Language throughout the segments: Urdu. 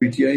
PTI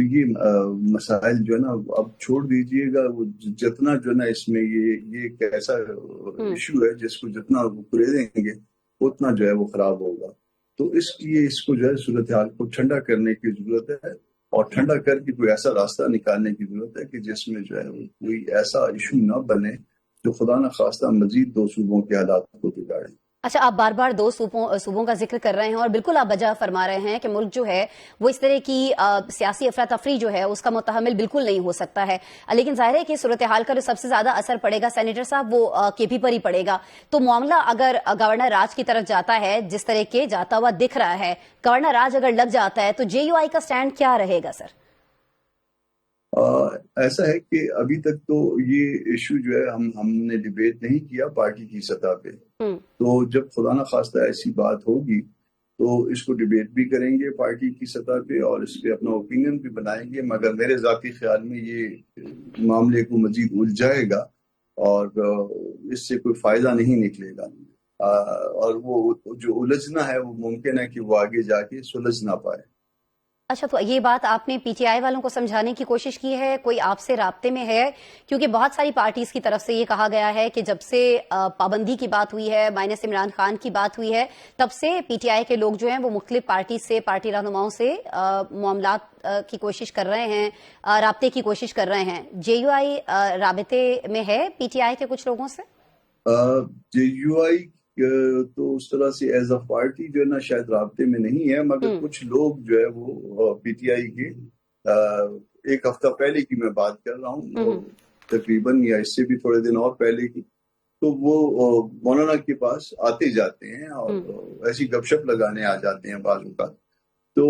تو یہ مسائل جو ہے نا اب چھوڑ دیجئے گا. وہ جتنا جو ہے نا اس میں یہ ایک ایسا ایشو ہے جس کو جتنا کرے دیں گے اتنا جو ہے وہ خراب ہوگا. تو اس لیے اس کو جو ہے صورتحال کو ٹھنڈا کرنے کی ضرورت ہے اور ٹھنڈا کر کے کوئی ایسا راستہ نکالنے کی ضرورت ہے کہ جس میں جو ہے کوئی ایسا ایشو نہ بنے جو خدا نہ خواستہ مزید دو صوبوں کے حالات کو بگاڑے. اچھا، آپ بار بار دو صوبوں کا ذکر کر رہے ہیں اور بالکل آپ بجا فرما رہے ہیں کہ ملک جو ہے وہ اس طرح کی سیاسی افراتفری جو ہے اس کا متحمل بالکل نہیں ہو سکتا ہے. لیکن ظاہر ہے کہ صورتحال کا جو سب سے زیادہ اثر پڑے گا سینیٹر صاحب وہ کے پی پر ہی پڑے گا. تو معاملہ اگر گورنر راج کی طرف جاتا ہے جس طرح کے جاتا ہوا دکھ رہا ہے، گورنر راج اگر لگ جاتا ہے تو جے یو آئی کا سٹینڈ کیا رہے گا سر؟ ایسا ہے کہ ابھی تک تو یہ ایشو جو ہے ہم نے ڈیبیٹ نہیں کیا پارٹی کی سطح پہ. تو جب خدا نہ خواستہ ایسی بات ہوگی تو اس کو ڈیبیٹ بھی کریں گے پارٹی کی سطح پہ اور اس پہ اپنا اوپینین بھی بنائیں گے. مگر میرے ذاتی خیال میں یہ معاملے کو مزید الجھائے گا اور اس سے کوئی فائدہ نہیں نکلے گا. اور وہ جو الجھنا ہے وہ ممکن ہے کہ وہ آگے جا کے سلجھ نہ پائے. اچھا، تو یہ بات آپ نے پی ٹی آئی والوں کو سمجھانے کی کوشش کی ہے؟ کوئی آپ سے رابطے میں ہے؟ کیونکہ بہت ساری پارٹیز کی طرف سے یہ کہا گیا ہے کہ جب سے پابندی کی بات ہوئی ہے، مائنس عمران خان کی بات ہوئی ہے، تب سے پی ٹی آئی کے لوگ جو ہیں وہ مختلف پارٹی رہنماؤں سے معاملات کی کوشش کر رہے ہیں، رابطے کی کوشش کر رہے ہیں. جے یو آئی رابطے میں ہے پی ٹی آئی کے کچھ لوگوں سے؟ جے یو آئی تو اس طرح سے ایز اے پارٹی جو ہے نا شاید رابطے میں نہیں ہے. مگر کچھ لوگ جو ہے وہ پی ٹی آئی کے ایک ہفتہ پہلے کی میں بات کر رہا ہوں تقریباً، یا اس سے بھی تھوڑے دن اور پہلے کی، تو وہ مولانا کے پاس آتے جاتے ہیں اور ایسی گپ شپ لگانے آ جاتے ہیں بعض اوقات. تو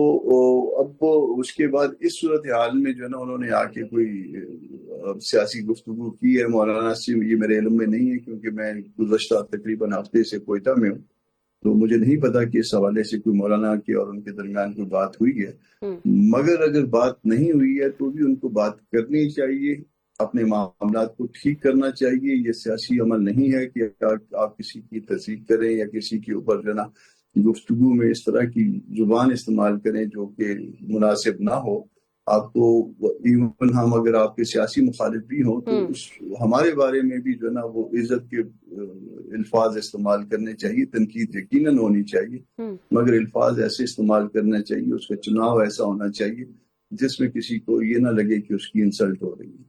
اب اس کے بعد اس صورتحال میں جو ہے نا انہوں نے آ کے کوئی سیاسی گفتگو کی ہے مولانا سے. یہ میرے علم میں نہیں ہے کیونکہ میں گزشتہ تقریباً ہفتے سے کوئٹہ میں ہوں، تو مجھے نہیں پتا کہ اس حوالے سے کوئی مولانا کی اور ان کے درمیان کوئی بات ہوئی ہے. مگر اگر بات نہیں ہوئی ہے تو بھی ان کو بات کرنی چاہیے، اپنے معاملات کو ٹھیک کرنا چاہیے. یہ سیاسی عمل نہیں ہے کہ آپ کسی کی تصدیق کریں یا کسی کے اوپر جو ہے نا گفتگو میں اس طرح کی زبان استعمال کریں جو کہ مناسب نہ ہو. آپ کو ایون ہم اگر آپ کے سیاسی مخالف بھی ہوں تو ہمارے بارے میں بھی جو ہے نا وہ عزت کے الفاظ استعمال کرنے چاہیے. تنقید یقیناً ہونی چاہیے مگر الفاظ ایسے استعمال کرنا چاہیے، اس کا چناؤ ایسا ہونا چاہیے جس میں کسی کو یہ نہ لگے کہ اس کی انسلٹ ہو رہی ہے.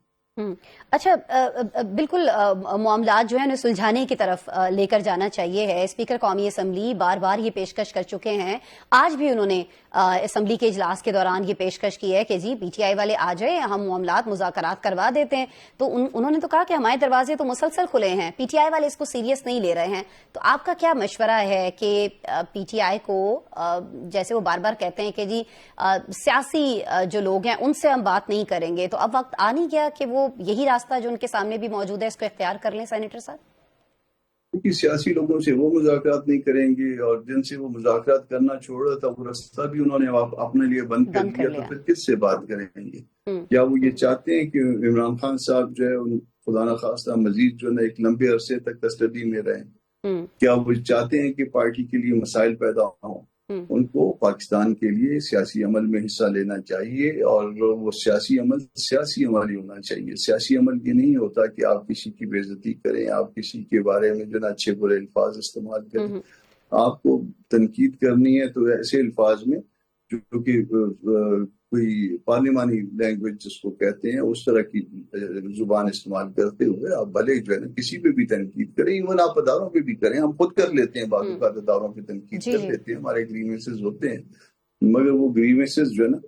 اچھا، بالکل معاملات جو ہے سلجھانے کی طرف لے کر جانا چاہیے ہے. اسپیکر قومی اسمبلی بار بار یہ پیشکش کر چکے ہیں، آج بھی انہوں نے اسمبلی کے اجلاس کے دوران یہ پیشکش کی ہے کہ جی پی ٹی آئی والے آ جائیں، ہم معاملات مذاکرات کروا دیتے ہیں. تو انہوں نے تو کہا کہ ہمارے دروازے تو مسلسل کھلے ہیں، پی ٹی آئی والے اس کو سیریس نہیں لے رہے ہیں. تو آپ کا کیا مشورہ ہے کہ پی ٹی آئی کو، جیسے وہ بار بار کہتے ہیں کہ جی سیاسی جو لوگ ہیں ان سے ہم بات نہیں کریں گے، تو اب وقت آ نہیں گیا کہ وہ یہی راستہ جو ان کے سامنے بھی موجود ہے اس کو اختیار کر لیں سینیٹر صاحب؟ کیونکہ سیاسی لوگوں سے وہ مذاکرات نہیں کریں گے اور جن سے وہ مذاکرات کرنا چھوڑ رہا تھا وہ راستہ بھی انہوں نے اپنے لیے بند کر لیا. تو پھر کس سے بات کریں گے؟ کیا وہ یہ چاہتے ہیں کہ عمران خان صاحب جو ہے خدا نہ خواستہ مزید جو ہے ایک لمبے عرصے تک کسٹڈی میں رہیں؟ کیا وہ چاہتے ہیں کہ پارٹی کے لیے مسائل پیدا ہوں؟ ان کو پاکستان کے لیے سیاسی عمل میں حصہ لینا چاہیے اور وہ سیاسی عمل ہی ہونا چاہیے. سیاسی عمل یہ نہیں ہوتا کہ آپ کسی کی بے عزتی کریں، آپ کسی کے بارے میں جو نا اچھے برے الفاظ استعمال کریں. آپ کو تنقید کرنی ہے تو ایسے الفاظ میں جو کہ کوئی پارلیمانی لینگویج جس کو کہتے ہیں اس طرح کی زبان استعمال کرتے ہوئے آپ بھلے جو ہے نا کسی پہ بھی تنقید کریں، ایون آپ اداروں پہ بھی کریں. ہم خود کر لیتے ہیں، بعض اوقات اداروں پہ تنقید کر لیتے ہیں، ہمارے گریوینسز ہوتے ہیں. مگر وہ گریوینسز جو ہے نا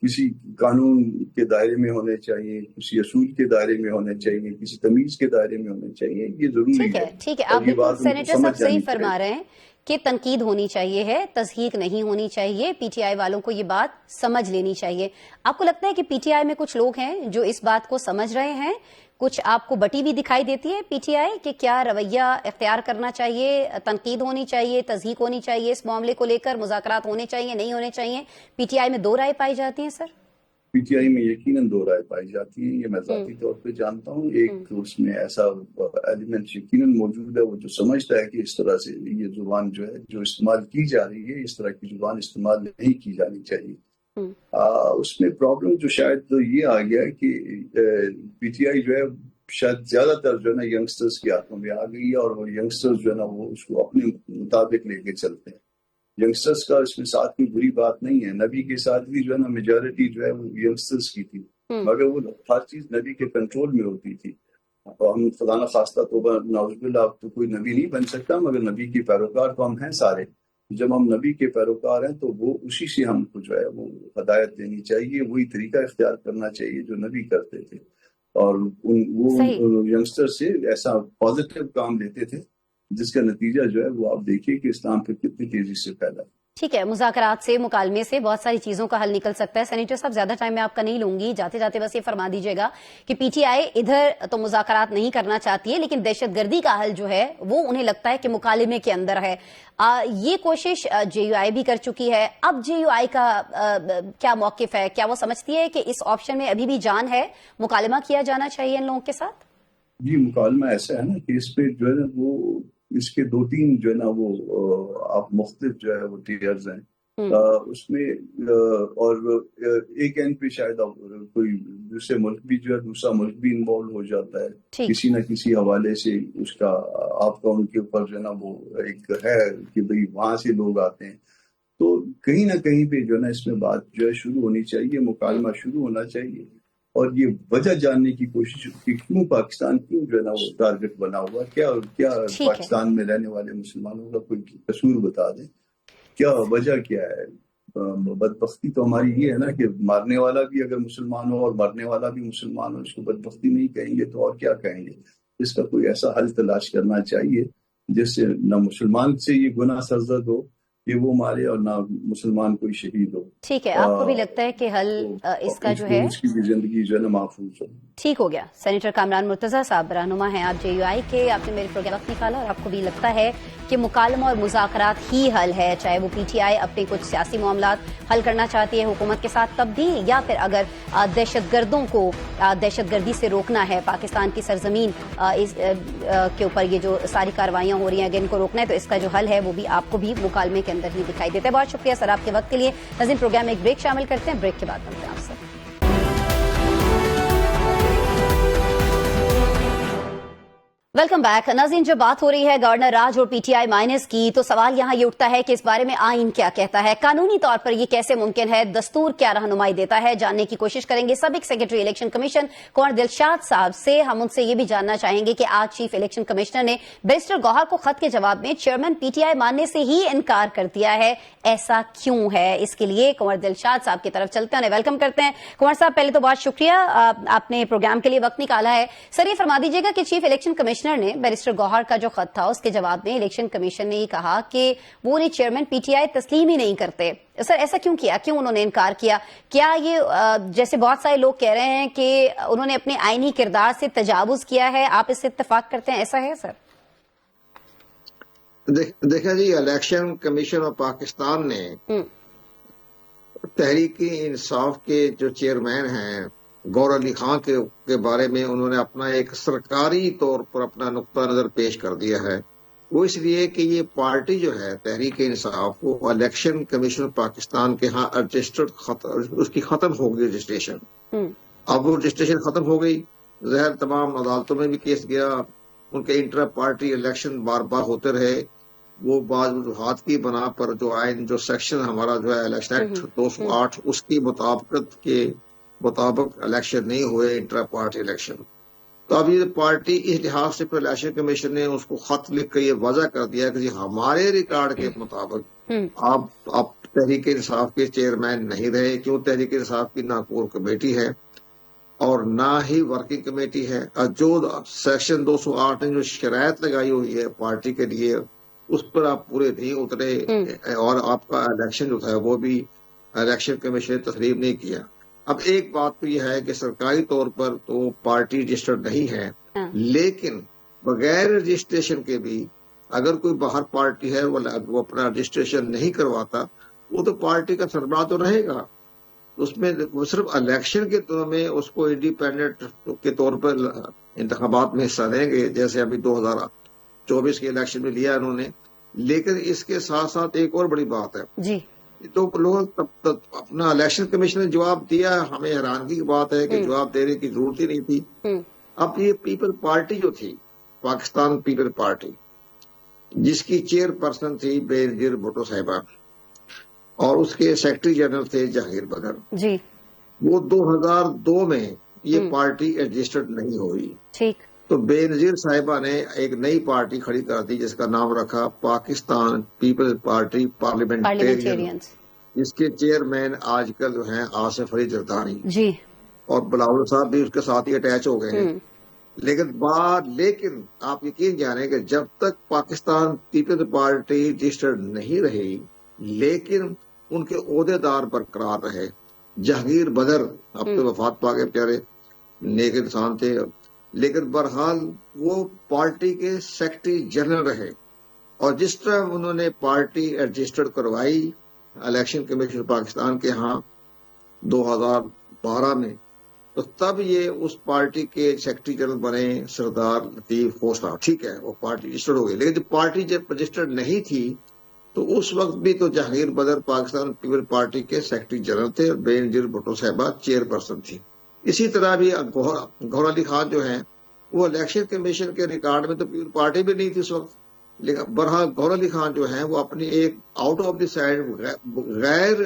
کسی قانون کے دائرے میں ہونے چاہیے، کسی اصول کے دائرے میں ہونے چاہیے، کسی تمیز کے دائرے میں ہونے چاہیے. یہ ضروری ہے. ٹھیک ہے، آپ بالکل سینیٹر صاحب صحیح فرما رہے ہیں کہ تنقید ہونی چاہیے ہے، تضحیق نہیں ہونی چاہیے. پی ٹی آئی والوں کو یہ بات سمجھ لینی چاہیے. آپ کو لگتا ہے کہ پی ٹی آئی میں کچھ لوگ ہیں جو اس بات کو سمجھ رہے ہیں؟ کچھ آپ کو بٹی بھی دکھائی دیتی ہے پی ٹی آئی کہ کیا رویہ اختیار کرنا چاہیے؟ تنقید ہونی چاہیے، تضحیق ہونی چاہیے، اس معاملے کو لے کر مذاکرات ہونے چاہیے، نہیں ہونے چاہیے؟ پی ٹی آئی میں دو رائے پائی جاتی ہیں سر؟ پی ٹی آئی میں یقیناً دو رائے پائی جاتی ہیں، یہ میں ذاتی طور پہ جانتا ہوں. ایک اس میں ایسا ایلیمنٹ یقیناً موجود ہے وہ جو سمجھتا ہے کہ اس طرح سے یہ زبان جو ہے جو استعمال کی جا رہی ہے، اس طرح کی زبان استعمال نہیں کی جانی چاہیے. اس میں پرابلم جو شاید تو یہ آ گیا کہ پی ٹی آئی جو ہے شاید زیادہ تر جو ہے نا ینگسٹرز کی ہاتھوں میں آ گئی ہے، اور وہ ینگسٹرز جو ہے نا وہ اس کو اپنے مطابق لے کے چلتے ہیں. ینگسٹرز کا اس میں ساتھ کوئی بری بات نہیں ہے، نبی کے ساتھ بھی جو ہے نا میجورٹی جو ہے وہ ینگسٹرز کی تھی، مگر وہ ہر چیز نبی کے کنٹرول میں ہوتی تھی. ہم خدا نہ خواستہ توبہ نعوذ باللہ تو کوئی نبی نہیں بن سکتا، مگر نبی کے پیروکار تو ہم ہیں سارے. جب ہم نبی کے پیروکار ہیں تو وہ اسی سے ہم کو جو ہے وہ ہدایت دینی چاہیے، وہی طریقہ اختیار کرنا چاہیے جو نبی کرتے تھے، اور وہ ینگسٹر سے ایسا پازیٹیو کام لیتے تھے جس کا نتیجہ جو ہے وہ آپ دیکھیے کہ اسلام پہ کتنی تیزی سے پھیلا. ٹھیک ہے، مذاکرات سے، مکالمے سے بہت ساری چیزوں کا حل نکل سکتا ہے. سینیٹر صاحب زیادہ ٹائم میں آپ کا نہیں لوں گی، جاتے جاتے بس یہ فرما دیجیے گا کہ پی ٹی آئی ادھر تو مذاکرات نہیں کرنا چاہتی ہے، لیکن دہشت گردی کا حل جو ہے وہ انہیں لگتا ہے کہ مکالمے کے اندر ہے. یہ کوشش جے یو آئی بھی کر چکی ہے. اب جے یو آئی کا کیا موقف ہے؟ کیا وہ سمجھتی ہے کہ اس آپشن میں ابھی بھی جان ہے، مکالمہ کیا جانا چاہیے ان لوگوں کے ساتھ؟ جی، مکالمہ ایسا ہے نا کہ اس پہ جو ہے نا وہ اس کے 2-3 جو ہے نا وہ آپ مختلف جو ہے وہ ٹیئرز ہیں اس میں، اور ایک اینڈ پہ شاید کوئی دوسرے ملک بھی جو ہے دوسرا ملک بھی انوالو ہو جاتا ہے کسی نہ کسی حوالے سے. اس کا آپ کا ان کے اوپر جو ہے نا وہ ایک ہے کہ بھئی وہاں سے لوگ آتے ہیں، تو کہیں نہ کہیں پہ جو ہے نا اس میں بات جو ہے شروع ہونی چاہیے، مکالمہ شروع ہونا چاہیے، اور یہ وجہ جاننے کی کوشش کہ کیوں پاکستان کیوں جو ہے نا وہ ٹارگٹ بنا ہوا، کیا پاکستان میں رہنے والے مسلمانوں کا کوئی قصور بتا دیں، کیا وجہ کیا ہے. بدبختی تو ہماری یہ ہے نا کہ مارنے والا بھی اگر مسلمان ہو اور مرنے والا بھی مسلمان ہو، اس کو بدبختی نہیں کہیں گے تو اور کیا کہیں گے. اس کا کوئی ایسا حل تلاش کرنا چاہیے جس سے نہ مسلمان سے یہ گناہ سرزد ہو کہ وہ مارے اور نہ مسلمان کوئی شہید ہو. ٹھیک ہے، آپ کو بھی لگتا ہے کہ حل اس کا جو ہے اس کی بھی زندگی جو ہے نا محفوظ ہو. ٹھیک ہو گیا. سینیٹر کامران مرتضیٰ صاحب رہنما ہیں آپ جے یو آئی کے، آپ نے میرے پروگرام وقت نکالا اور آپ کو بھی لگتا ہے کہ مکالمہ اور مذاکرات ہی حل ہے، چاہے وہ پی ٹی آئی اپنے کچھ سیاسی معاملات حل کرنا چاہتی ہے حکومت کے ساتھ تب بھی، یا پھر اگر دہشت گردوں کو دہشت گردی سے روکنا ہے، پاکستان کی سرزمین کے اوپر یہ جو ساری کارروائیاں ہو رہی ہیں اگر ان کو روکنا ہے تو اس کا جو حل ہے وہ بھی آپ کو بھی مکالمے کے اندر ہی دکھائی دیتا ہے. بہت شکریہ سر آپ کے وقت کے لیے. ناظرین پروگرام میں ایک بریک شامل کرتے ہیں، بریک کے بعد ملتے ہیں آپ سے. Welcome back. ناظرین، جب بات ہو رہی ہے گورنر راج اور پی ٹی آئی مائنس کی تو سوال یہاں یہ اٹھتا ہے کہ اس بارے میں آئین کیا کہتا ہے، قانونی طور پر یہ کیسے ممکن ہے، دستور کیا رہنمائی دیتا ہے، جاننے کی کوشش کریں گے. سابق سیکرٹری الیکشن کمیشن کنور دلشاد صاحب سے ہم ان سے یہ بھی جاننا چاہیں گے کہ آج چیف الیکشن کمشنر نے بیرسٹر گوہر کو خط کے جواب میں چیئرمین پی ٹی آئی ماننے سے ہی انکار کر دیا ہے. ایسا کیوں ہے؟ اس کے لیے کنور دلشاد صاحب کی طرف چلتے ہیں، انہیں ویلکم کرتے ہیں. کنور صاحب، پہلے تو بہت شکریہ، آپ نے پروگرام کے لیے وقت نکالا ہے. سر، یہ فرما دیجیے گا کہ چیف الیکشن کمشنر نے بیرسٹر گوہر کا جو خط تھا اس کے جواب میں الیکشن کمیشن نے یہ کہا کہ وہ انہیں چیئرمین پی ٹی آئی تسلیم ہی نہیں کرتے. سر، ایسا کیوں کیا؟ کیوں انہوں نے انکار کیا؟ کیا یہ جیسے بہت سارے لوگ کہہ رہے ہیں کہ انہوں نے اپنے آئینی کردار سے تجاوز کیا ہے، آپ اس سے اتفاق کرتے ہیں؟ ایسا ہے سر؟ دیکھیں جی، الیکشن کمیشن آف پاکستان نے تحریک انصاف کے جو چیئرمین ہیں گور علی خان کے بارے میں انہوں نے اپنا ایک سرکاری طور پر اپنا نقطہ نظر پیش کر دیا ہے. وہ اس لیے کہ یہ پارٹی جو ہے تحریک انصاف وہ الیکشن کمیشن پاکستان کے ہاں رجسٹرڈ، اس کی ختم ہو گئی رجسٹریشن. اب وہ رجسٹریشن ختم ہو گئی، ظاہر تمام عدالتوں میں بھی کیس گیا، ان کے انٹر پارٹی الیکشن بار بار ہوتے رہے. وہ بعض وجوہات کی بنا پر جو آئین جو سیکشن ہمارا جو ہے الیکشن ایکٹ 208 اس کی مطابقت کے مطابق الیکشن نہیں ہوئے، انٹر پارٹی الیکشن. تو اب یہ پارٹی اس لحاظ سے پھر الیکشن کمیشن نے اس کو خط لکھ کر یہ واضح کر دیا کہ ہمارے ریکارڈ کے مطابق آپ تحریک انصاف کے چیئرمین نہیں رہے. کیوں؟ تحریک انصاف کی نہ کور کمیٹی ہے اور نہ ہی ورکنگ کمیٹی ہے. جو سیکشن 208 نے جو شرائط لگائی ہوئی ہے پارٹی کے لیے اس پر آپ پورے نہیں اترے، اور آپ کا الیکشن جو تھا وہ بھی الیکشن کمیشن نے تسلیم نہیں کیا. اب ایک بات تو یہ ہے کہ سرکاری طور پر تو پارٹی رجسٹرڈ نہیں ہے، لیکن بغیر رجسٹریشن کے بھی اگر کوئی باہر پارٹی ہے وہ اپنا رجسٹریشن نہیں کرواتا وہ تو پارٹی کا سربراہ تو رہے گا. اس میں وہ صرف الیکشن کے طور میں اس کو انڈیپینڈنٹ کے طور پر انتخابات میں حصہ دیں گے، جیسے ابھی 2024 کے الیکشن میں لیا انہوں نے. لیکن اس کے ساتھ ساتھ ایک اور بڑی بات ہے جی، تو لوگ اپنا الیکشن کمیشن نے جواب دیا. ہمیں حیرانگی کی بات ہے کہ جواب دینے کی ضرورت ہی نہیں تھی. اب یہ پیپل پارٹی جو تھی، پاکستان پیپل پارٹی، جس کی چیئر پرسن تھی بے نظیر بھٹو صاحبہ اور اس کے سیکرٹری جنرل تھے جہانگیر بدر جی، وہ 2002 میں یہ پارٹی ایڈجسٹڈ نہیں ہوئی. ٹھیک. تو بے نظیر صاحبہ نے ایک نئی پارٹی کھڑی کر دی جس کا نام رکھا پاکستان پیپل پارٹی پارلیمنٹیرین، جس کے چیئرمین آج کل جو ہیں آصف علی زرداری جی، اور بلاول صاحب بھی اس کے ساتھ ہی اٹیچ ہو گئے ہیں. لیکن آپ یقین جانیں کہ جب تک پاکستان پیپل پارٹی رجسٹرڈ نہیں رہی لیکن ان کے عہدے دار برقرار رہے. جہانگیر بدر اب تو وفات پا گئے بیچارے، نیک انسان تھے، لیکن بہرحال وہ پارٹی کے سیکرٹری جنرل رہے. اور جس طرح انہوں نے پارٹی رجسٹرڈ کروائی الیکشن کمیشن پاکستان کے ہاں 2012 میں، تو تب یہ اس پارٹی کے سیکرٹری جنرل بنے سردار لطیف خوسا. ٹھیک ہے، وہ پارٹی رجسٹرڈ ہو گئی، لیکن جب پارٹی جب رجسٹرڈ نہیں تھی تو اس وقت بھی تو جہانگیر بدر پاکستان پیپل پارٹی کے سیکرٹری جنرل تھے اور بے نظیر بھٹو صاحبہ چیئر پرسن تھی. اسی طرح بھی گوہر علی خان جو ہیں وہ الیکشن کمیشن کے ریکارڈ میں تو پیپل پارٹی بھی نہیں تھی اس وقت، لیکن بہرحال گوہر علی خان جو ہیں وہ اپنی ایک آؤٹ آف دی سائڈ غیر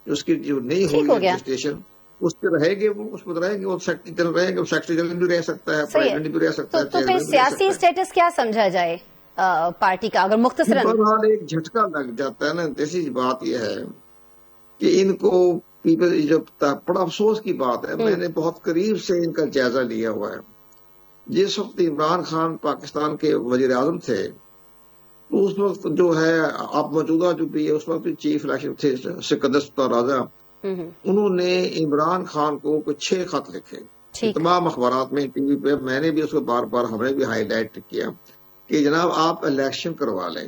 اس کی جو نہیں ہوئی رجسٹریشن اس پہ رہے گے، وہ اس پہ رہیں گے، وہ سیکرٹری جنرل رہیں گے، وہ سیکرٹری جنرل بھی رہ سکتا ہے، پریزیڈنٹ بھی رہ سکتا ہے. تو پھر سیاسی اسٹیٹس کیا سمجھا جائے پارٹی کا اگر مختصراً؟ بہرحال ایک جھٹکا لگ جاتا ہے نا. جیسی بات یہ ہے کہ ان کو پیپل جو بڑا افسوس کی بات ہے، میں نے بہت قریب سے ان کا جائزہ لیا ہوا ہے. جس وقت عمران خان پاکستان کے وزیر اعظم تھے اس وقت جو ہے اب موجودہ جو بھی ہے اس وقت چیف الیکشن تھے سکندر سلطان رضا، انہوں نے عمران خان کو کچھ 6 خط لکھے تمام اخبارات میں، ٹی وی پہ. میں نے بھی اس کو بار بار ہم نے بھی ہائی لائٹ کیا کہ جناب آپ الیکشن کروا لیں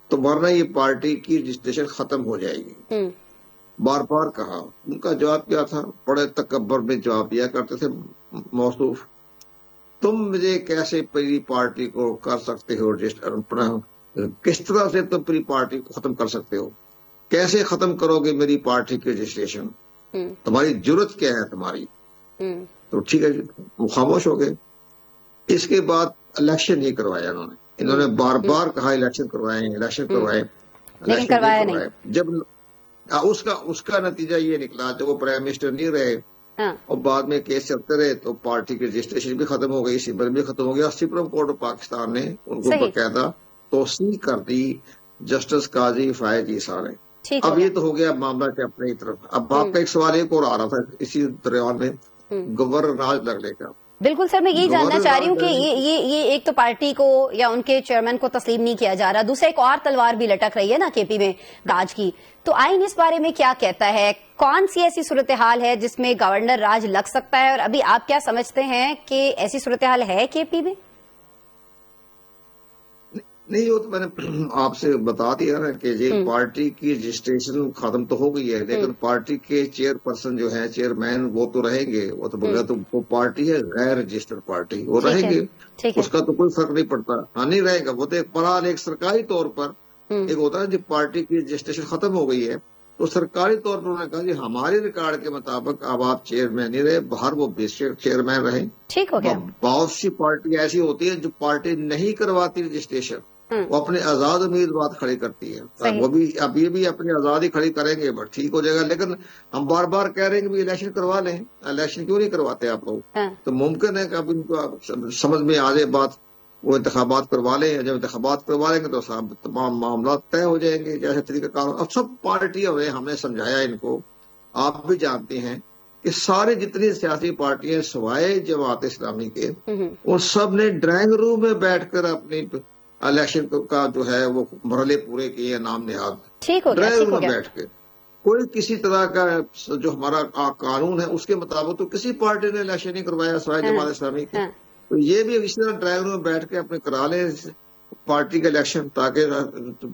تو ورنہ یہ پارٹی کی رجسٹریشن ختم ہو جائے گی. بار بار کہا. ان کا جواب کیا تھا؟ بڑے تکبر میں جواب دیا کرتے تھے موصوف، تم مجھے کیسے پوری پارٹی کو کر سکتے ہو رجسٹر، کس طرح سے تم پوری پارٹی کو ختم کر سکتے ہو، کیسے ختم کرو گے میری پارٹی کی رجسٹریشن، تمہاری جرت کیا ہے تمہاری. تو ٹھیک ہے جی، وہ خاموش ہو گئے. اس کے بعد الیکشن نہیں کروایا انہوں نے بار بار کہا الیکشن کروائیں الیکشن کروائیں، لیکن کروایا نہیں. جب اس کا نتیجہ یہ نکلا جب وہ پرائم منسٹر نہیں رہے اور بعد میں کیس چلتے رہے تو پارٹی کی رجسٹریشن بھی ختم ہو گئی، سبل بھی ختم ہو گیا. سپریم کورٹ آف پاکستان نے ان کو باقاعدہ توثیق کر دی جسٹس قاضی فائز عیسیٰ نے. اب یہ تو ہو گیا معاملہ کے اپنی طرف. اب آپ کا ایک سوال ایک اور آ رہا تھا اسی دوران میں گورنر راج لگنے کا. بالکل سر، میں یہی جاننا چاہ رہی ہوں کہ یہ ایک تو پارٹی کو یا ان کے چیئرمین کو تسلیم نہیں کیا جا رہا، دوسرا ایک اور تلوار بھی لٹک رہی ہے نا کے پی میں راج کی. تو آئین اس بارے میں کیا کہتا ہے؟ کون سی ایسی صورتحال ہے جس میں گورنر راج لگ سکتا ہے، اور ابھی آپ کیا سمجھتے ہیں کہ ایسی صورتحال ہے کے پی میں؟ نہیں، وہ تو میں نے آپ سے بتا دیا نا کہ یہ پارٹی کی رجسٹریشن ختم تو ہو گئی ہے، لیکن پارٹی کے چیئر پرسن جو ہے چیئرمین وہ تو رہیں گے. وہ تو بغیر تو وہ پارٹی ہے غیر رجسٹرڈ پارٹی، وہ رہیں گے، اس کا تو کوئی فرق نہیں پڑتا. ہاں نہیں رہے گا وہ تو ایک سرکاری طور پر ایک ہوتا ہے جب پارٹی کی رجسٹریشن ختم ہو گئی ہے تو سرکاری طور پر انہوں نے کہا جی ہمارے ریکارڈ کے مطابق اب آپ چیئرمین نہیں رہے، باہر وہ چیئرمین رہیں. ٹھیک ہو گیا. بہت سی پارٹی ایسی ہوتی ہے جو پارٹی نہیں کرواتی رجسٹریشن، وہ اپنے آزاد امیدوار کھڑی کرتی ہے. وہ بھی اب یہ بھی اپنی آزادی کھڑی کریں گے بس ٹھیک ہو جائے گا. لیکن ہم بار بار کہہ رہے ہیں کہ الیکشن کروا لیں، الیکشن کیوں نہیں کرواتے آپ لوگ؟ تو ممکن ہے کہ اب ان کو سمجھ میں آ جائے بات، وہ انتخابات کروا لیں. جب انتخابات کروا لیں گے تو تمام معاملات طے ہو جائیں گے جیسے طریقہ کار. اب سب پارٹیوں میں ہم نے سمجھایا ان کو، آپ بھی جانتے ہیں کہ سارے جتنی سیاسی پارٹیاں سوائے جماعت اسلامی کے وہ سب نے ڈرائنگ روم میں بیٹھ کر اپنی الیکشن کا جو ہے وہ مرحلے پورے کیے، نام نہاد ڈرائنگ روم میں بیٹھ کے. کوئی کسی طرح کا جو ہمارا قانون ہے اس کے مطابق تو کسی پارٹی نے الیکشن نہیں کروایا سوائے جماعت اسلامی کی. تو یہ بھی اس طرح ڈرائنگ روم میں بیٹھ کے اپنے کرا لیں پارٹی کا الیکشن تاکہ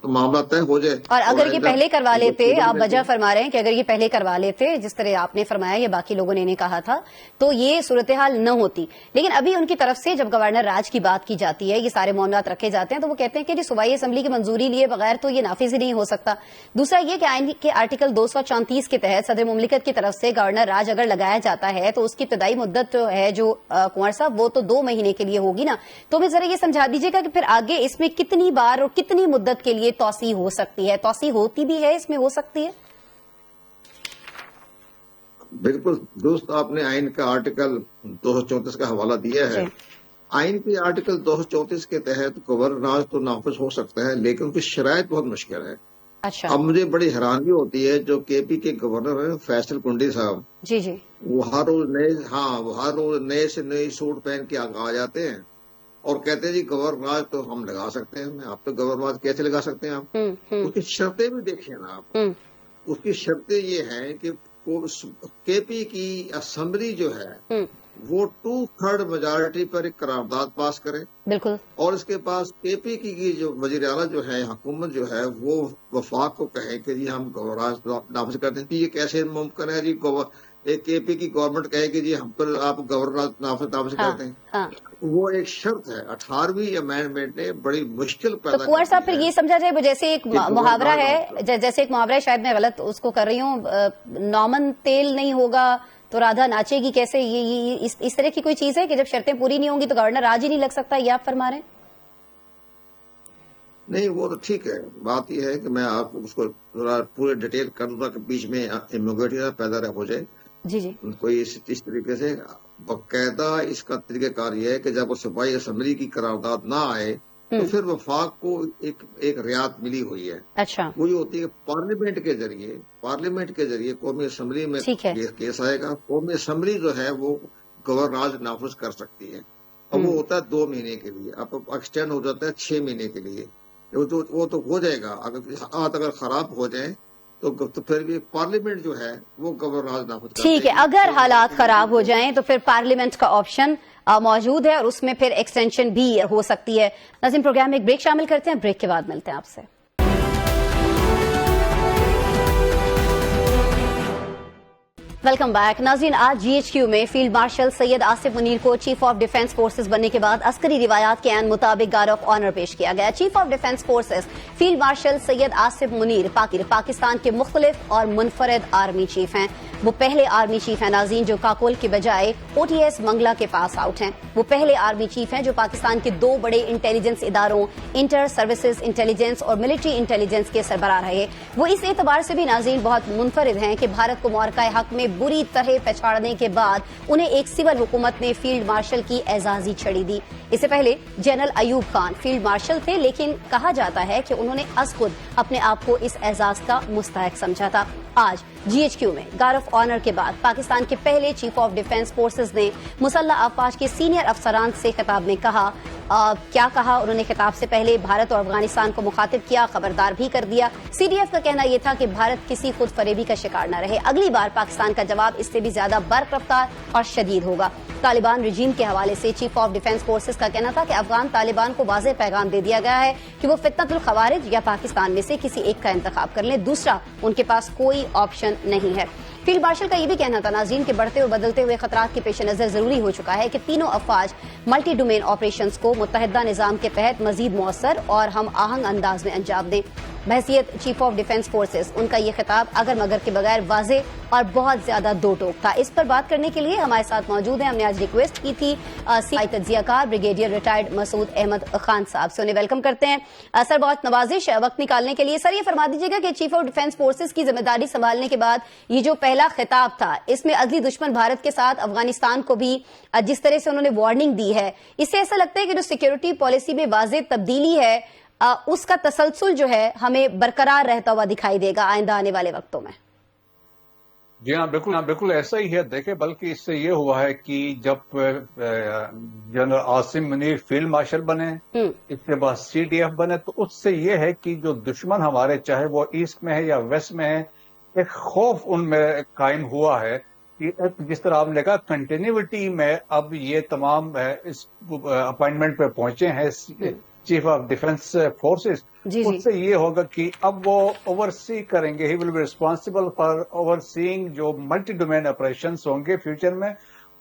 معاملہ طے ہو جائے. اور اگر یہ پہلے کروا لیتے، آپ وجہ فرما رہے ہیں کہ اگر یہ پہلے کروا لیتے جس طرح آپ نے فرمایا یا باقی لوگوں نے انہیں کہا تھا تو یہ صورتحال نہ ہوتی. لیکن ابھی ان کی طرف سے جب گورنر راج کی بات کی جاتی ہے، یہ سارے معاملات رکھے جاتے ہیں تو وہ کہتے ہیں کہ صوبائی اسمبلی کی منظوری لیے بغیر تو یہ نافذ ہی نہیں ہو سکتا. دوسرا یہ کہ آئین کے آرٹیکل 234 کے تحت صدر مملکت کی طرف سے گورنر راج اگر لگایا جاتا ہے تو اس کی ابتدائی مدت جو ہے جو کنور صاحب وہ تو 2 مہینے کے لیے ہوگی نا. تو میں ذرا یہ سمجھا دیجیے گا کہ پھر آگے اس میں کتنی بار اور کتنی مدت کے لیے توسیع ہو سکتی ہے؟ توسیع ہوتی بھی ہے، اس میں ہو سکتی ہے؟ بالکل درست آپ نے آئین کا آرٹیکل 234 کا حوالہ دیا ہے. آئین کے آرٹیکل 234 کے تحت گورنر راج تو نافذ ہو سکتا ہے لیکن ان کی شرائط بہت مشکل ہے. اچھا. اب مجھے بڑی حیرانگی ہوتی ہے جو کے پی کے گورنر ہیں فیصل کنڈی صاحب، جی جی، وہ ہر روز نئے سے نئے سوٹ پہن کے آ جاتے ہیں اور کہتے ہیں جی گورنر راج تو ہم لگا سکتے ہیں. آپ تو گورنر راج کیسے لگا سکتے ہیں؟ آپ اس کی شرطیں بھی دیکھیں نا. آپ اس کی شرطیں یہ ہیں کہ کے پی کی اسمبلی جو ہے وہ 2/3 میجارٹی پر ایک قرارداد پاس کرے. بالکل. اور اس کے پاس کے پی کی جو وزیر اعلیٰ جو ہے، حکومت جو ہے، وہ وفاق کو کہے کہ جی ہم گورنر نافذ کرتے ہیں. یہ کیسے ممکن ہے جی کے پی کی گورنمنٹ کہے کہ جی ہم پر آپ گورنر نافذ کرتے ہیں؟ وہ ایک شرط ہے. 18ویں امینڈمنٹ نے بڑی مشکل پیدا کی. کنور صاحب پھر یہ سمجھا جائے وہ جیسے ایک محاورہ ہے، شاید میں غلط اس کو کر رہی ہوں، نومن تیل نہیں ہوگا تو رادھا ناچے گی کیسے، یہ اس طرح کی کوئی چیز ہے کہ جب شرطیں پوری نہیں ہوں گی تو گورنر راج ہی نہیں لگ سکتا، یہ آپ فرما رہے ہیں؟ نہیں وہ تو ٹھیک ہے. بات یہ ہے کہ میں آپ کو اس کو پورے ڈیٹیل کر دوں گا کہ بیچ میں ایمبیگوئٹی پیدا ہو جائے. جی جی. کوئی اس طریقے سے باقاعدہ اس کا طریقہ کار یہ ہے کہ جب وہ صوبائی اسمبلی کی قرارداد نہ آئے تو پھر وفاق کو ایک رعایت ملی ہوئی ہے. اچھا. وہ یہ ہوتی ہے کہ پارلیمنٹ کے ذریعے قومی اسمبلی میں کیس آئے گا. قومی اسمبلی جو ہے وہ گورنر راج نافذ کر سکتی ہے اور وہ ہوتا ہے 2 مہینے کے لیے. اب ایکسٹینڈ ہو جاتا ہے 6 مہینے کے لیے. وہ تو ہو جائے گا. اگر خراب ہو جائے تو پھر بھی پارلیمنٹ جو ہے وہ گورنر راج نافذ کرتی ہے. ٹھیک ہے، اگر حالات خراب ہو جائیں تو پھر پارلیمنٹ کا آپشن موجود ہے اور اس میں پھر ایکسٹینشن بھی ہو سکتی ہے. ناظرین پروگرام میں ایک بریک شامل کرتے ہیں، بریک کے بعد ملتے ہیں آپ سے. Welcome back. ناظرین آج جی ایچ کیو میں فیلڈ مارشل سید آصف منیر کو چیف آف ڈیفنس فورسز بننے کے بعد عسکری روایات کے عین مطابق گارڈ آف آنر پیش کیا گیا. Chief of defence forces field marshal Syed Asif Munir Pakistan کے مختلف اور منفرد آرمی چیف ہیں. وہ پہلے آرمی چیف ہیں ناظرین جو کاکول کے بجائے او ٹی ایس منگلا کے پاس آؤٹ ہیں. وہ پہلے آرمی چیف ہیں جو پاکستان کے 2 بڑے انٹیلیجنس اداروں انٹر سروسز انٹیلیجنس اور ملٹری انٹیلیجنس کے سربراہ رہے. وہ اس اعتبار سے بھی ناظرین بہت منفرد ہیں کہ بھارت کو معرکہ حق میں بری طرح پچھاڑنے کے بعد انہیں ایک سول حکومت نے فیلڈ مارشل کی اعزازی چھڑی دی. اس سے پہلے general Ayub Khan field marshal تھے لیکن کہا جاتا ہے کہ انہوں نے از خود اپنے آپ کو اس اعزاز کا مستحق سمجھا تھا. آج جی ایچ کیو میں گارڈ آف آنر کے بعد پاکستان کے پہلے چیف آف ڈیفنس فورسز نے مسلح افواج کے سینئر افسران سے خطاب میں کہا کیا کہا انہوں نے خطاب سے پہلے بھارت اور افغانستان کو مخاطب کیا، خبردار بھی کر دیا. سی ڈی ایف کا کہنا یہ تھا کہ بھارت کسی خود فریبی کا شکار نہ رہے، اگلی بار پاکستان کا جواب اس سے بھی زیادہ برق رفتار اور شدید ہوگا. طالبان رجیم کے حوالے سے چیف آف ڈیفنس فورسز کا کہنا تھا کہ افغان طالبان کو واضح پیغام دے دیا گیا ہے کہ وہ فتنۃ الخوارج یا پاکستان میں سے کسی ایک کا انتخاب کر لیں، دوسرا ان کے پاس کوئی آپشن نہیں ہے. فیلڈ مارشل کا یہ بھی کہنا تھا ناظرین کہ بڑھتے اور بدلتے ہوئے خطرات کے پیش نظر ضروری ہو چکا ہے کہ تینوں افواج ملٹی ڈومین آپریشنز کو متحدہ نظام کے تحت مزید مؤثر اور ہم آہنگ انداز میں انجام دیں. بحیثیت chief of defence forces in کا یہ خطاب اگر مگر کے بغیر واضح اور بہت زیادہ دو ٹوک تھا. اس پر بات کرنے کے لیے ہمارے ساتھ موجود ہیں. ہم نے آج ریکویسٹ کی تھی تجزیہ کار بریگیڈیئر ریٹائرڈ مسعود احمد خان صاحب سے، انہیں ویلکم کرتے ہیں. سر بہت نوازش وقت نکالنے کے لیے. سر یہ فرما دیجیے گا کہ چیف آف ڈیفنس فورسز کی ذمہ داری سنبھالنے کے بعد یہ جو پہلا خطاب تھا اس میں ازلی دشمن بھارت کے ساتھ افغانستان کو بھی جس طرح سے انہوں نے وارننگ دی ہے، اس سے ایسا لگتا ہے کہ جو سیکیورٹی پالیسی میں واضح تبدیلی ہے اس کا تسلسل جو ہے ہمیں برقرار رہتا ہوا دکھائی دے گا آئندہ آنے والے وقتوں میں. جی ہاں بالکل ایسا ہی ہے. دیکھیں بلکہ اس سے یہ ہوا ہے کہ جب general Asim Munir field marshal بنے، اس کے بعد سی ڈی ایف بنے، تو اس سے یہ ہے کہ جو دشمن ہمارے چاہے وہ ایسٹ میں ہے یا ویسٹ میں ہے، ایک خوف ان میں قائم ہوا ہے کہ جس طرح آپ نے کہا کنٹینیوٹی میں اب یہ تمام اس اپائنٹمنٹ پہ پہنچے ہیں چیف آف ڈیفینس فورسز، اس سے یہ ہوگا کہ اب وہ اوور سی کریں گے، he will be responsible for overseeing جو ملٹی ڈومین آپریشنس ہوں گے فیوچر میں،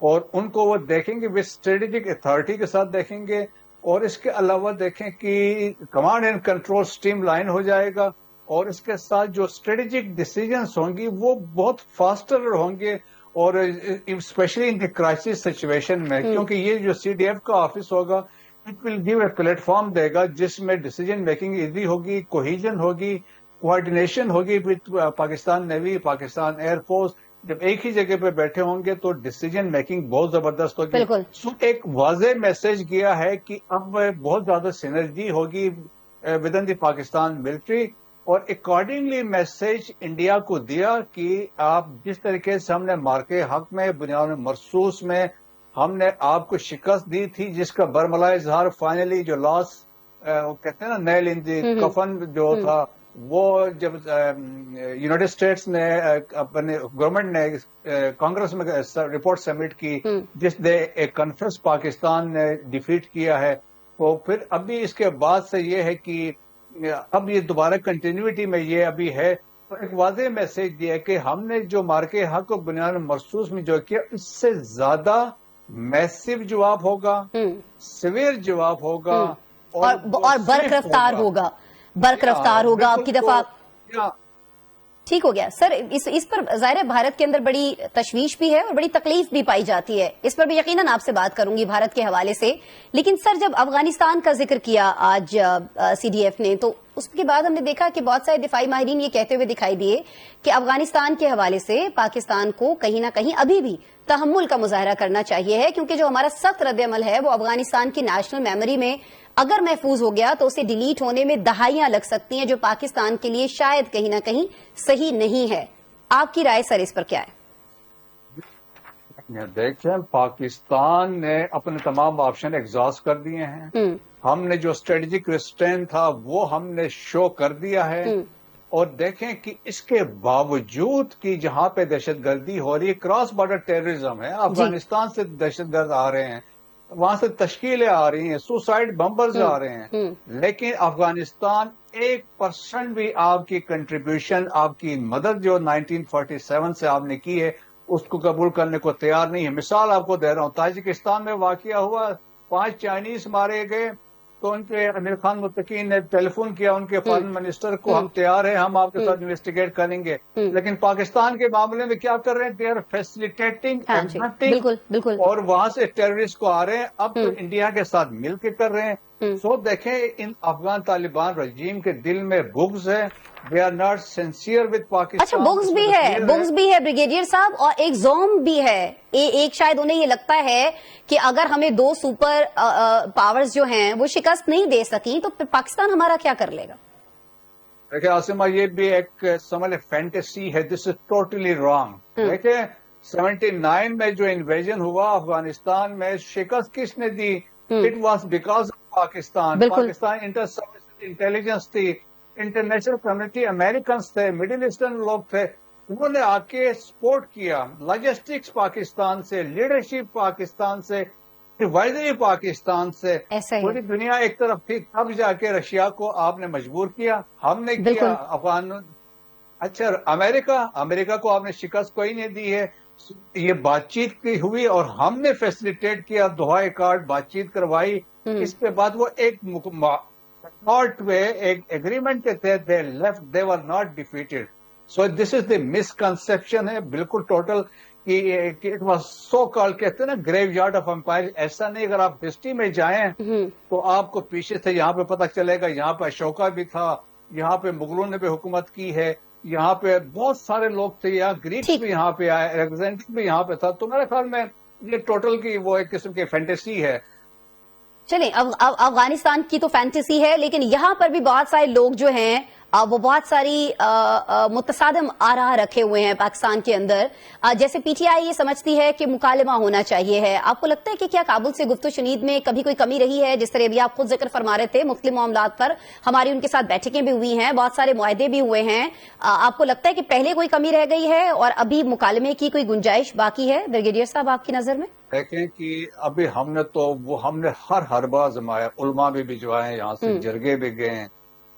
اور ان کو وہ دیکھیں گے وتھ اسٹریٹجک اتھارٹی کے ساتھ دیکھیں گے، اور اس کے علاوہ دیکھیں کہ command and control streamline ہو جائے گا، اور اس کے ساتھ جو اسٹریٹجک ڈیسیجنس ہوں گی وہ بہت فاسٹر ہوں گے، اور اسپیشلی ان کی کرائسس سچویشن میں، کیونکہ یہ جو سی ڈی ایف کا آفس ہوگا it will give a platform دے گا جس میں ڈیسیجن میکنگ ایزی ہوگی، کوہیژن ہوگی، کوآرڈینیشن ہوگی with Pakistan navy, Pakistan air force. جب ایک ہی جگہ پہ بیٹھے ہوں گے تو ڈیسیجن میکنگ بہت زبردست ہوگی۔ سو ایک واضح میسج گیا ہے کہ اب بہت زیادہ سینرجی ہوگی with in the Pakistan military, اور اکارڈنگلی میسج انڈیا کو دیا کہ آپ جس طریقے سے ہم نے مارکے حق میں بنیاد مرصوص میں ہم نے آپ کو شکست دی تھی، جس کا برملا اظہار فائنلی جو لاس کہتے ہیں نا نیل ان دی کفن جو تھا، وہ جب یونائٹڈ اسٹیٹس نے اپنے گورنمنٹ نے کانگریس میں رپورٹ سبمٹ کی جس نے ایک کنفیس پاکستان نے ڈیفیٹ کیا ہے، تو پھر ابھی اس کے بعد سے یہ ہے کہ اب یہ دوبارہ کنٹینیوٹی میں یہ ابھی ہے، تو ایک واضح میسج دیا ہے کہ ہم نے جو مارکے حق و بنیاد مرصوص میں جو کیا اس سے زیادہ میسو جواب ہوگا، سویر جواب ہوگا، اور برقرفتار ہوگا، برقرفتار ہوگا آپ کی دفعہ۔ ٹھیک ہو گیا سر، اس پر ظاہر ہے بھارت کے اندر بڑی تشویش بھی ہے اور بڑی تکلیف بھی پائی جاتی ہے، اس پر بھی یقیناً آپ سے بات کروں گی بھارت کے حوالے سے، لیکن سر جب افغانستان کا ذکر کیا آج سی ڈی ایف نے، تو اس کے بعد ہم نے دیکھا کہ بہت سارے دفاعی ماہرین یہ کہتے ہوئے دکھائی دیے کہ افغانستان کے حوالے سے پاکستان کو کہیں نہ کہیں ابھی بھی تحمل کا مظاہرہ کرنا چاہیے ہے، کیونکہ جو ہمارا سخت رد عمل ہے وہ افغانستان کی نیشنل میموری میں اگر محفوظ ہو گیا تو اسے ڈیلیٹ ہونے میں دہائیاں لگ سکتی ہیں، جو پاکستان کے لیے شاید کہیں نہ کہیں صحیح نہیں ہے۔ آپ کی رائے سر اس پر کیا ہے؟ دیکھیں، پاکستان نے اپنے تمام آپشن ایگزاسٹ کر دیے ہیں، ہم نے جو اسٹریٹجک ریسٹرین تھا وہ ہم نے شو کر دیا ہے، اور دیکھیں کہ اس کے باوجود کہ جہاں پہ دہشت گردی ہو رہی ہے، کراس بارڈر ٹیررزم ہے، افغانستان سے دہشت گرد آ رہے ہیں، وہاں سے تشکیلیں آ رہی ہیں، سوسائڈ بمبرز آ رہے ہیں، لیکن افغانستان 1% بھی آپ کی کنٹریبیوشن، آپ کی مدد جو 1947 سے آپ نے کی ہے اس کو قبول کرنے کو تیار نہیں ہے۔ مثال آپ کو دے رہا ہوں، تاجکستان میں واقعہ ہوا، 5 چائنیز مارے گئے، تو ان کے امیر خان متقی نے ٹیلی فون کیا ان کے فارن منسٹر کو، ہم تیار ہیں، ہم آپ کے ساتھ انویسٹیگیٹ کریں گے، لیکن پاکستان کے معاملے میں کیا کر رہے ہیں؟ دے آر فیسیلیٹیٹنگ، اور وہاں سے ٹیررسٹ کو آ رہے ہیں، اب تو انڈیا کے ساتھ مل کے کر رہے ہیں۔ سو دیکھیں، ان افغان طالبان رجیم کے دل میں بغض ہے، they are not sincere with Pakistan. اچھا، بغض بھی ہے بریگیڈیئر صاحب، اور ایک زوم بھی ہے، ایک شاید انہیں یہ لگتا ہے کہ اگر ہمیں 2 سپر پاورز جو ہیں وہ شکست نہیں دے سکیں تو پاکستان ہمارا کیا کر لے گا؟ دیکھیں عاصمہ، یہ بھی ایک سمجھ فینٹیسی ہے، دس از ٹوٹلی رانگ۔ دیکھیں 79 میں جو انویژن ہوا افغانستان میں، شکست کس نے دی؟ It was because of Pakistan. Pakistan inter service intelligence تھی، انٹرنیشنل کمیونٹی، امریکنس تھے، مڈل ایسٹرن لوگ تھے، انہوں نے آ کے سپورٹ کیا، لاجسٹکس پاکستان سے، لیڈرشپ پاکستان سے، ایڈوائزری پاکستان سے، پوری دنیا ایک طرف تھی، تب جا کے رشیا کو آپ نے مجبور کیا، ہم نے کیا افغان۔ اچھا، امریکہ کو آپ نے شکست کوئی نہیں دی ہے، یہ بات چیت کی ہوئی اور ہم نے فیسلیٹیٹ کیا، دہائے کارڈ بات چیت کروائی، اس کے بعد وہ ایک ایک ایگریمنٹ کے تحت they left, they were not defeated. So this is the misconception ہے بالکل ٹوٹل، کہ اٹ واز سو کالڈ، کہتے ہیں نا گریو یارڈ آف امپائر، ایسا نہیں۔ اگر آپ ہسٹری میں جائیں تو آپ کو پیچھے سے یہاں پہ پتہ چلے گا، یہاں پہ اشوکا بھی تھا، یہاں پہ مغلوں نے بھی حکومت کی ہے، یہاں پہ بہت سارے لوگ تھے، یہاں گریکس بھی یہاں پہ آئے، الیگزینڈر بھی یہاں پہ تھا، تو میرے خیال میں یہ ٹوٹل کی وہ ایک قسم کی فینٹیسی ہے۔ چلیں، افغانستان کی تو فینٹیسی ہے، لیکن یہاں پر بھی بہت سارے لوگ جو ہیں وہ بہت ساری متصادم آراء رکھے ہوئے ہیں پاکستان کے اندر. جیسے پی ٹی آئی یہ سمجھتی ہے کہ مکالمہ ہونا چاہیے ہے. آپ کو لگتا ہے کہ کیا کابل سے گفت و شنید میں کبھی کوئی کمی رہی ہے؟ جس طرح ابھی آپ خود ذکر فرما رہے تھے مختلف معاملات پر ہماری ان کے ساتھ بیٹھکیں بھی ہوئی ہیں, بہت سارے معاہدے بھی ہوئے ہیں. آپ کو لگتا ہے کہ پہلے کوئی کمی رہ گئی ہے اور ابھی مکالمے کی کوئی گنجائش باقی ہے؟ بریگیڈیئر صاحب آپ کی نظر میں دیکھیں کہ ابھی ہم نے ہر حربہ آزمایا, علماء بھی بھجوائے, یہاں سے جرگے بھی گئے,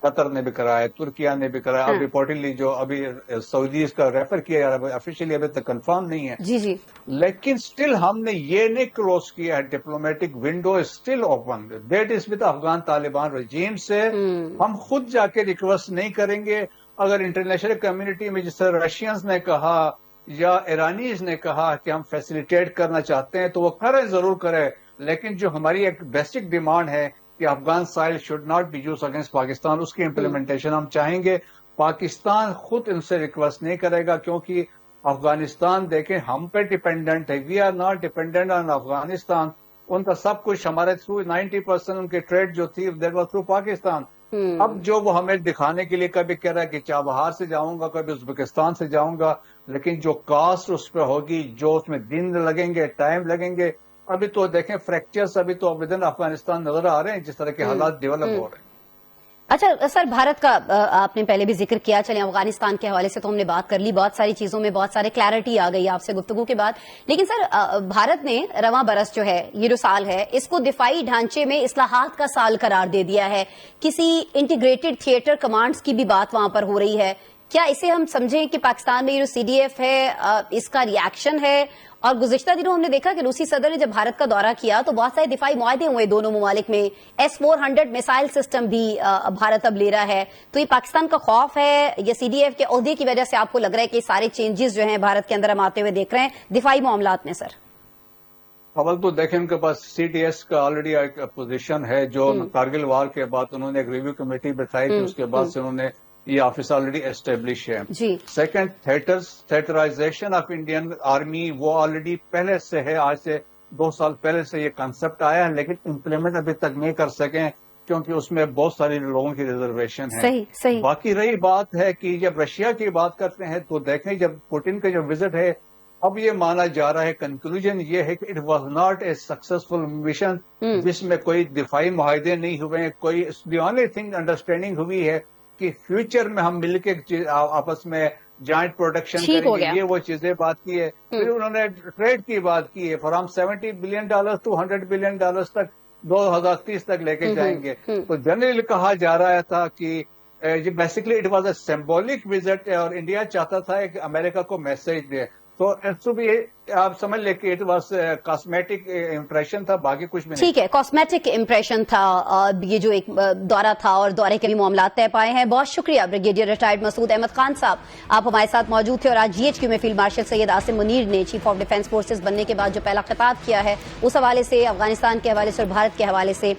قطر نے بھی کرائے, ترکیہ نے بھی کرایا, ابھی ریپورٹلی جو ابھی سعودیز کا ریفر کیا جا رہا ہے آفیشیلی ابھی تک کنفرم نہیں ہے. جی لیکن سٹل ہم نے یہ نہیں کلوز کیا ہے, diplomatic window is still open, that is with Afghan Taliban regime سے. ہم خود جا کے ریکویسٹ نہیں کریں گے. اگر انٹرنیشنل کمیونٹی میں جس طرح رشینز نے کہا یا ایرانیز نے کہا کہ ہم فیسیلیٹیٹ کرنا چاہتے ہیں تو وہ کریں, ضرور کریں, لیکن جو ہماری ایک بیسک ڈیمانڈ ہے کہ Afghan soil should not be use against Pakistan, اس کی امپلیمنٹیشن ہم چاہیں گے. پاکستان خود ان سے ریکویسٹ نہیں کرے گا کیونکہ افغانستان دیکھیں ہم پہ ڈیپینڈنٹ ہے. We are not dependent on Afghanistan. ان کا سب کچھ ہمارے تھرو 90% ان کی ٹریڈ جو تھی دیٹ واز تھرو پاکستان. اب جو وہ ہمیں دکھانے کے لیے کبھی کہہ رہا ہے کہ چابہار سے جاؤں گا, کبھی ازبکستان سے جاؤں گا, لیکن جو کاسٹ اس پہ ہوگی, جو اس میں دن لگیں گے, ٹائم لگیں گے, ابھی تو دیکھیں فریکچرز ابھی تو ودن افغانستان نظر آ رہے ہیں جس طرح کے حالات ڈیولپ ہو رہے ہیں. اچھا سر, بھارت کا آپ نے پہلے بھی ذکر کیا, چلیں افغانستان کے حوالے سے تو ہم نے بات کر لی, بہت ساری چیزوں میں بہت سارے کلیئرٹی آ گئی آپ سے گفتگو کے بعد. لیکن سر بھارت نے رواں برس جو ہے, یہ جو سال ہے, اس کو دفاعی ڈھانچے میں اصلاحات کا سال قرار دے دیا ہے. کسی انٹیگریٹڈ تھیٹر کمانڈز کی بھی بات وہاں پر ہو رہی ہے. کیا اسے ہم سمجھیں کہ پاکستان میں یہ جو سی ڈی ایف ہے اس کا ری ایکشن ہے؟ اور گزشتہ دنوں ہم نے دیکھا کہ روسی صدر نے جب بھارت کا دورہ کیا تو بہت سارے دفاعی معاہدے ہوئے دونوں ممالک میں. S-400 میسائل سسٹم بھی بھارت اب لے رہا ہے. تو یہ پاکستان کا خوف ہے یا سی ڈی ایف کے عہدے کی وجہ سے آپ کو لگ رہا ہے کہ سارے چینجز جو ہیں بھارت کے اندر ہم آتے ہوئے دیکھ رہے ہیں دفاعی معاملات میں؟ سر اول تو دیکھیں ان کے پاس سی ڈی ایس کا آلریڈی ایک پوزیشن ہے جو کارگل وار کے بعد انہوں نے ایک ریویو کمیٹی بٹھائی تھی, اس کے بعد سے انہوں نے یہ آفس آلریڈی اسٹیبلش ہے. سیکنڈ, تھیٹرائزیشن آف انڈین آرمی وہ آلریڈی پہلے سے ہے, آج سے 2 سال پہلے سے یہ کنسپٹ آیا ہے, لیکن امپلیمنٹ ابھی تک نہیں کر سکیں کیونکہ اس میں بہت سارے لوگوں کی ریزرویشن ہے. صحیح. باقی رہی بات ہے کہ جب رشیا کی بات کرتے ہیں تو دیکھیں جب پوٹن کا جو وزٹ ہے اب یہ مانا جا رہا ہے, کنکلوژن یہ ہے کہ it was not a successful mission جس میں کوئی دفاعی معاہدے نہیں ہوئے, کوئی دی اونلی تھنگ انڈرسٹینڈنگ ہوئی ہے کہ فیوچر میں ہم مل کے آپس میں جوائنٹ پروڈکشن کریں گے, یہ وہ چیزیں بات کی ہے. پھر انہوں نے ٹریڈ کی بات کی ہے, فرام $70 billion to $100 billion تک 2030 تک لے کے جائیں گے. تو جنرلی کہا جا رہا تھا کہ basically it was a symbolic visit اور انڈیا چاہتا تھا کہ امریکہ کو میسج دے. تو بھی آپ سمجھ لیں کہ اٹ واز کاسمیٹک امپریشن تھا, باقی کچھ بھی نہیں. ٹھیک ہے, کاسمیٹک امپریشن تھا یہ جو ایک دورہ تھا اور دورے کے بھی معاملات طے پائے ہیں. بہت شکریہ بریگیڈیئر ریٹائرڈ مسعود احمد خان صاحب, آپ ہمارے ساتھ موجود تھے. اور آج GHQ میں فیلڈ مارشل سید عاصم منیر نے چیف آف ڈیفینس فورسز بننے کے بعد جو پہلا خطاب کیا ہے اس حوالے سے, افغانستان کے حوالے سے اور بھارت کے حوالے سے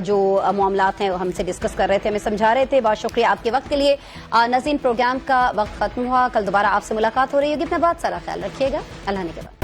جو معاملات ہیں وہ ہم سے ڈسکس کر رہے تھے, ہمیں سمجھا رہے تھے. بہت شکریہ آپ کے وقت کے لیے. ناظرین, پروگرام کا وقت ختم ہوا, کل دوبارہ آپ سے ملاقات ہو رہی ہوگی. اپنا بہت سارا خیال رکھیے گا. اللہ نے کے بعد.